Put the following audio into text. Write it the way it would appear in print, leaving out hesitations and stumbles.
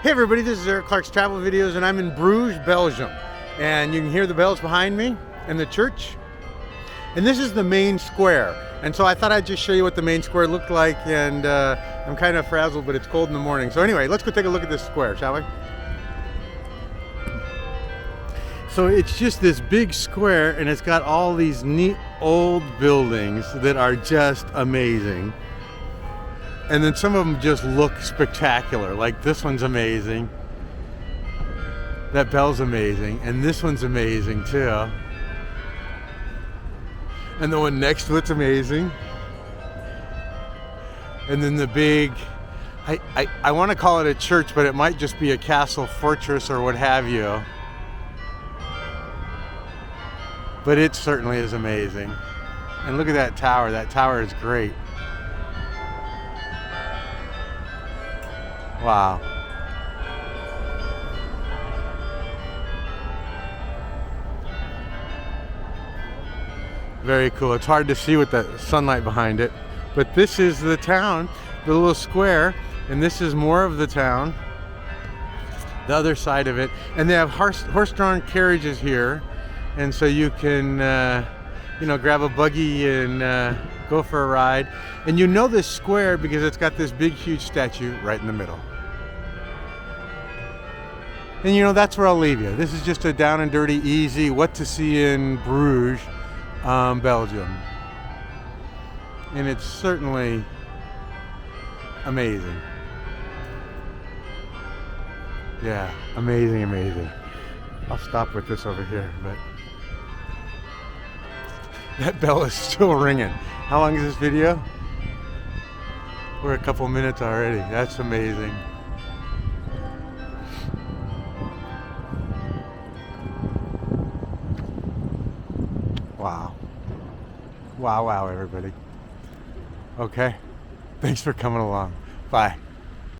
Hey everybody, this is Eric Clark's Travel Videos and I'm in Bruges, Belgium. And you can hear the bells behind me and the church. And this is the main square. And so I thought I'd just show you what the main square looked like, and I'm kind of frazzled, but it's cold in the morning. So anyway, let's go take a look at this square, shall we? So it's just this big square and it's got all these neat old buildings that are just amazing. And then some of them just look spectacular. Like this one's amazing. That bell's amazing. And this one's amazing too. And the one next to it's amazing. And then the big, I want to call it a church, but it might just be a castle, fortress, or what have you. But it certainly is amazing. And look at that tower. That tower is great. Wow. Very cool. It's hard to see with the sunlight behind it. But this is the town, the little square, and this is more of the town. The other side of it. And they have horse-drawn carriages here. And so you can, grab a buggy and go for a ride. And you know this square because it's got this big, huge statue right in the middle. And that's where I'll leave you. This is just a down and dirty, easy, what to see in Bruges, Belgium. And it's certainly amazing. Yeah, amazing, amazing. I'll stop with this over here, but that bell is still ringing. How long is this video? We're a couple minutes already. That's amazing. Wow. Wow, wow, everybody. Okay. Thanks for coming along. Bye.